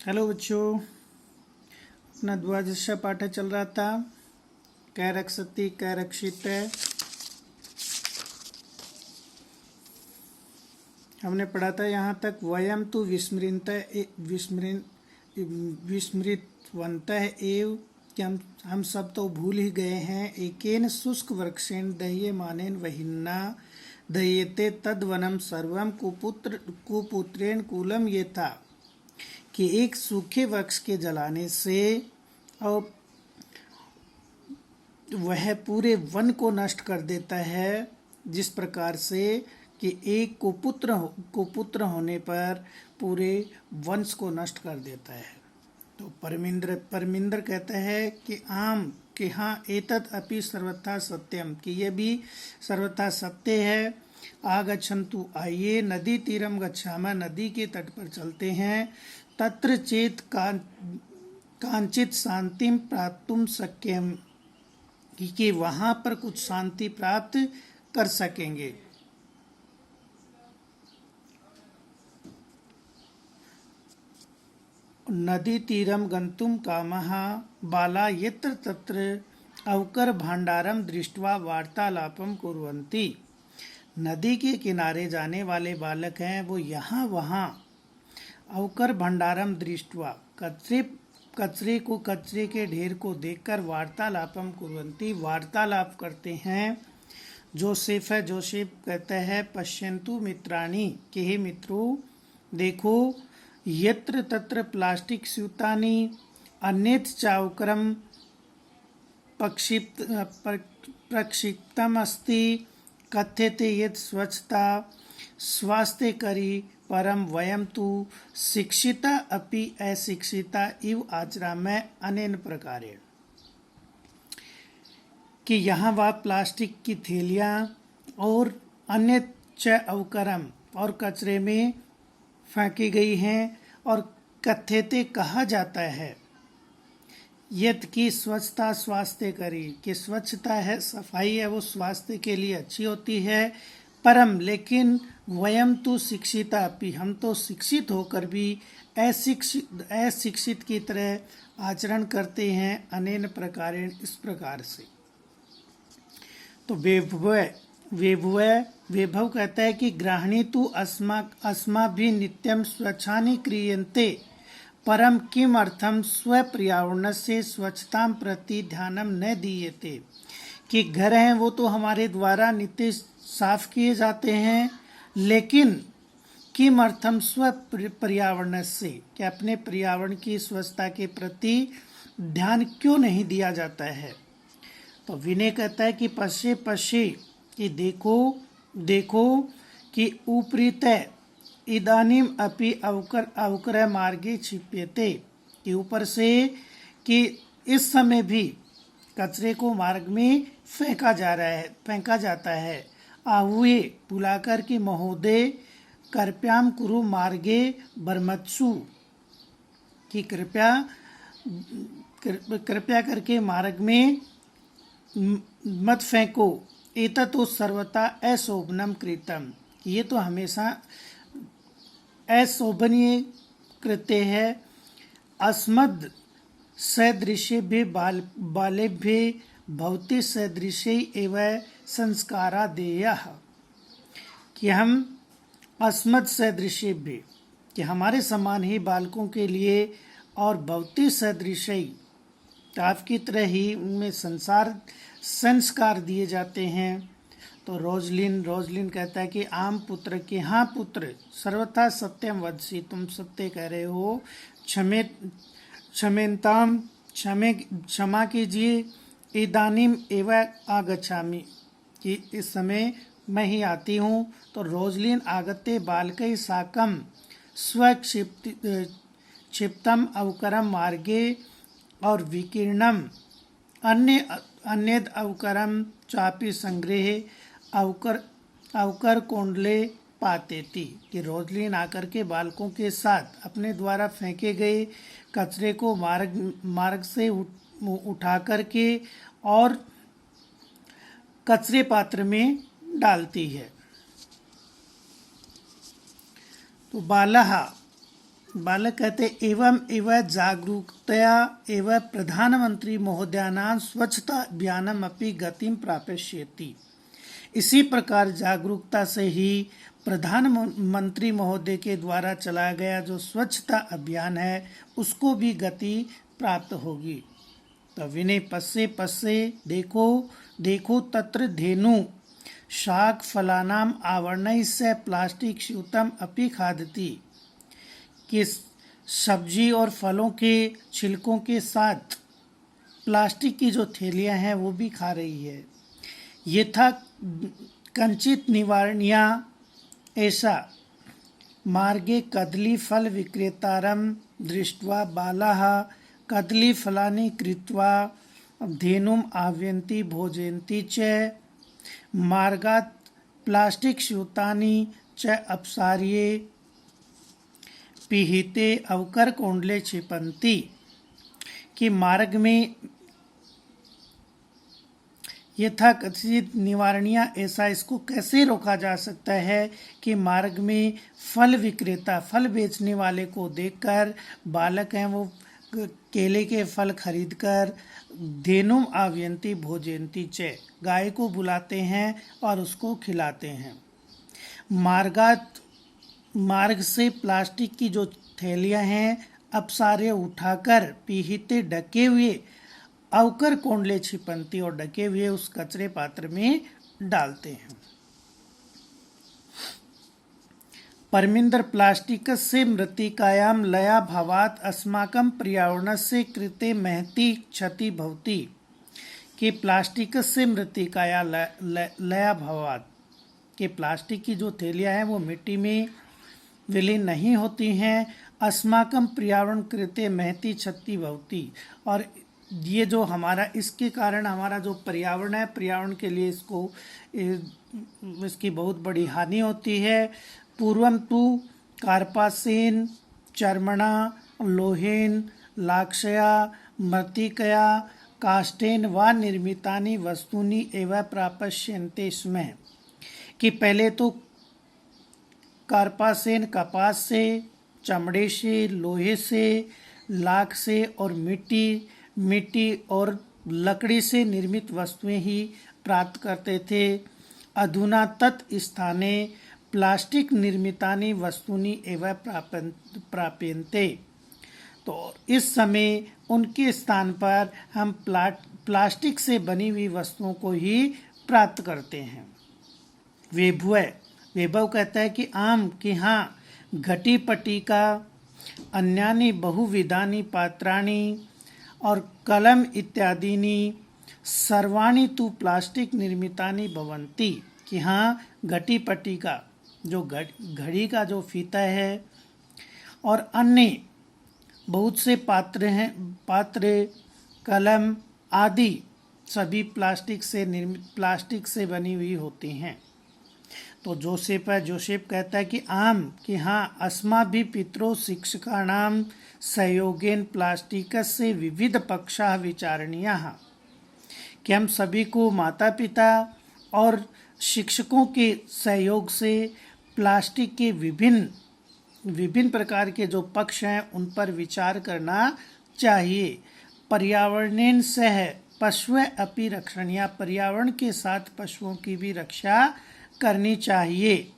Hello बच्चों, अपना द्वादश पाठ चल रहा था। कै रक्षति कै रक्षित। हमने पढ़ा था यहाँ तक वयम तो विस्मृतवंत एव कि हम सब तो भूल ही गए हैं। एकेन शुष्क वृक्षेण दह्यमानेन वह्निना दह्यते तद्वनं सर्वं कुपुत्रेण कूलम। ये था कि एक सूखे वृक्ष के जलाने से और वह पूरे वन को नष्ट कर देता है, जिस प्रकार से कि एक कुपुत्र होने पर पूरे वंश को नष्ट कर देता है। तो परमिंद्र कहता है कि आम कि हाँ एतत् अपि सर्वथा सत्यम, कि यह भी सर्वथा सत्य है। आगच्छन्तु, आइए, नदी तीरम गच्छामः, नदी के तट पर चलते हैं। तत्र चेत कांचित शांतिम प्राप्तुम शक्यम, कि वहाँ पर कुछ शांति प्राप्त कर सकेंगे। नदी तीरम गंतुम कामः बाला यत्र तत्र अवकर भांडारम दृष्ट्वा वार्तालापम कुर्वन्ति। नदी के किनारे जाने वाले बालक हैं, वो यहाँ वहाँ अवकर भंडारम दृष्ट्वा कचरे के ढेर को देखकर वार्तालापम कुर्वन्ति, वार्तालाप करते हैं। जोसेफ कहता है पश्यन्तु मित्राणि, कि हे मित्रों देखो, यत्र तत्र प्लास्टिक स्यूतानि अन्यत् चावकरम प्रक्षिप्तम अस्ति, कथ्यते यत् स्वच्छता स्वास्थ्यकरी, परम वयम तु शिक्षिता अपि अशिक्षिता इव आचरामः अनेन प्रकारेण। कि यहाँ वह प्लास्टिक की थैलियाँ और अन्य च अवकरम और कचरे में फेंकी गई हैं, और कथ्यते कहा जाता है यत की स्वच्छता स्वास्थ्य करी, कि स्वच्छता है, सफाई है, वो स्वास्थ्य के लिए अच्छी होती है। परम लेकिन वयम तो शिक्षिता अपि, हम तो शिक्षित होकर भी अशिक्षित की तरह आचरण करते हैं। अनेन प्रकारेण, इस प्रकार से। तो वैभव कहता है कि ग्राहणी तु अस्माभिः नित्यं स्वच्छानि क्रियन्ते, परम किम अर्थम स्वपर्यावरणस्य स्वच्छतां प्रति ध्यानं न दीयते। कि घर हैं वो तो हमारे द्वारा नित्य साफ किए जाते हैं, लेकिन किम अर्थम स्वपर्यावरणस्य, कि अपने पर्यावरण की स्वच्छता के प्रति ध्यान क्यों नहीं दिया जाता है। तो विनय कहता है कि पश्ये कि देखो कि उपरीतः इदानीम अपि अवकर मार्गे क्षिप्यते, कि ऊपर से कि इस समय भी कचरे को मार्ग में फेंका जाता है। आहुए बुलाकर कि महोदय कृपयाम कुरु मार्गे बरमत्सु, कि कृपया करके मार्ग में मत फेंको। एततो सर्वथा अशोभनम कृतम, ये तो हमेशा अशोभनीय कृत्य है। अस्मद् सदृशेभ्य बालेभ्य भवति सदृशे एव संस्कारा देयः, कि हम अस्मद् सदृशेभ्य, कि हमारे समान ही बालकों के लिए, और भवति सदृशे, आपकी तरह ही उनमें संस्कार दिए जाते हैं। तो रोजलिन कहता है कि आम पुत्र, कि हाँ पुत्र, सर्वथा सत्यम वदसि, तुम सत्य कह रहे हो। क्षमा कीजिए। इदानीम एव आगच्छामि, कि इस समय मैं ही आती हूँ। तो रोजलिन आगते बालकै साकं क्षिप्तम अवकरम मार्गे और विकीर्णम अन्यद अवकरम चापी संग्रहे अवकर कोंडले पातेति, कि रोजलिन आकर के बालकों के साथ अपने द्वारा फेंके गए कचरे को मार्ग से उठा करके और कचरे पात्र में डालती है। तो बालहा बालक कहते एवं एवं जागरूकतया एवं प्रधानमंत्री महोदयानां स्वच्छता अभियानम अपि गतिम प्राप्स्यति। इसी प्रकार जागरूकता से ही प्रधानमंत्री महोदय के द्वारा चलाया गया जो स्वच्छता अभियान है उसको भी गति प्राप्त होगी। तो विनय पश्ये पश्ये देखो देखो तत्र धेनु शाक फलानाम आवरणै से प्लास्टिक स्यूतम अपि खादति, कि सब्जी और फलों के छिलकों के साथ प्लास्टिक की जो थैलियां हैं वो भी खा रही है। यथा कंचित निवारणीया ऐसा मार्गे कदली फल विक्रेतारं दृष्ट्वा बालाः कदली फलानि कृत्वा धेनुम आह्वयन्ति भोजयन्ति च मार्गात् प्लास्टिक स्यूतानि च अपसार्ये पिहिते अवकर कोंडले क्षिपन्ति, कि मार्ग में यथा कथित निवारणीय ऐसा इसको कैसे रोका जा सकता है कि मार्ग में फल विक्रेता फल बेचने वाले को देखकर बालक हैं वो केले के फल खरीदकर धेनुम आव्यंती भोजयंती च गाय को बुलाते हैं और उसको खिलाते हैं। मार्ग से प्लास्टिक की जो थैलियां हैं अपसारे उठाकर पीहिते ढके हुए अवकर कोंडले छिपंती और ढके हुए उस कचरे पात्र में डालते हैं। परमिंदर प्लास्टिकस्य मृत्तिकायां लया भवात् अस्माकं पर्यावरणस्य कृते महती क्षति भवति, कि प्लास्टिकस्य मृत्तिकाया लया भवात्, कि प्लास्टिक की जो थैलियां हैं वो मिट्टी में विलीन नहीं होती हैं। अस्माकं पर्यावरण कृते महती क्षति भवति, और ये जो हमारा इसके कारण हमारा जो पर्यावरण है पर्यावरण के लिए इसकी बहुत बड़ी हानि होती है। पूर्वं तु कार्पासेन चर्मणा लोहेन लाक्षया मृत्तिकया काष्ठेन वा निर्मितानि वस्तूनि एव प्राप्स्यन्ते स्म, कि पहले तो कार्पासेन कपास से, चमड़े से, लोहे से, लाख से और मिट्टी और लकड़ी से निर्मित वस्तुएं ही प्राप्त करते थे। अधुना तत् स्थाने प्लास्टिक निर्मितानि वस्तूनि एव प्राप्यन्ते, तो इस समय उनके स्थान पर हम प्लास्टिक से बनी हुई वस्तुओं को ही प्राप्त करते हैं। वैभव कहता है कि आम कि हाँ घटी पटिका अन्यानि बहुविधानि पात्राणि और कलम इत्यादीनि सर्वाणि तु प्लास्टिक निर्मितानि भवन्ति, कि हाँ घटी पटिका जो घड़ी का जो फीता है और अन्य बहुत से पात्र कलम आदि सभी प्लास्टिक से बनी हुई होती हैं। तो जोसेफ कहता है कि आम कि हाँ अस्माभिः पितरो शिक्षकाणां सहयोगेन प्लास्टिकस्य विविध पक्षाः विचारणीयाः, कि हम सभी को माता पिता और शिक्षकों के सहयोग से प्लास्टिक के विभिन्न प्रकार के जो पक्ष हैं उन पर विचार करना चाहिए। पर्यावरणेन सह पशवः अपि रक्षणीया, पर्यावरण के साथ पशुओं की भी रक्षा करनी चाहिए।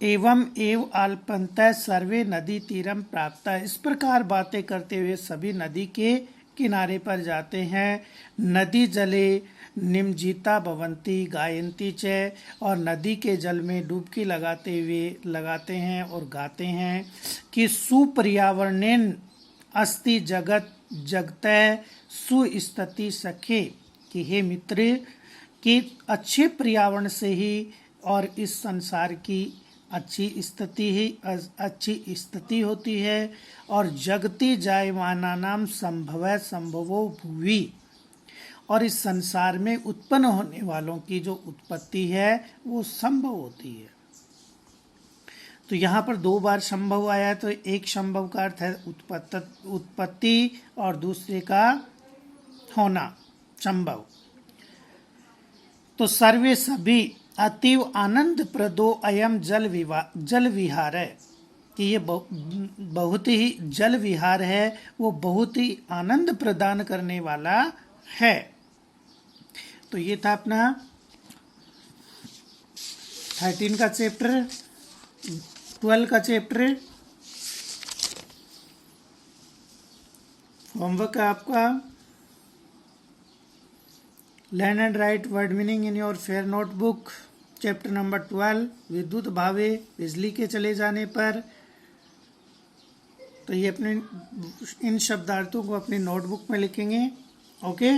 एवं एव आल्पन्तः सर्वे नदी तीरम प्राप्त, इस प्रकार बातें करते हुए सभी नदी के किनारे पर जाते हैं। नदी जले निमज्जिता भवन्ति गायन्ति च, और नदी के जल में डुबकी लगाते हैं और गाते हैं कि सुपर्यावरणेन अस्ति जगतः सुस्थिति सखे, कि हे मित्र कि अच्छे पर्यावरण से ही और इस संसार की अच्छी स्थिति होती है। और जगति जायमानानां संभवो भुवि, और इस संसार में उत्पन्न होने वालों की जो उत्पत्ति है वो संभव होती है। तो यहाँ पर दो बार संभव आया है, तो एक संभव का अर्थ है उत्पत्ति और दूसरे का होना संभव। तो सभी अतीव आनंद प्रदो अयम जल विहार है, कि ये बहुत ही जल विहार है, वो बहुत ही आनंद प्रदान करने वाला है। तो ये था अपना 13 का चैप्टर, 12 का चैप्टर। होमवर्क है आपका learn and right word meaning in your fair notebook, chapter number 12 विद्युत भावे, बिजली के चले जाने पर। तो ये अपने इन शब्दार्थों को अपनी नोटबुक में लिखेंगे। ओके।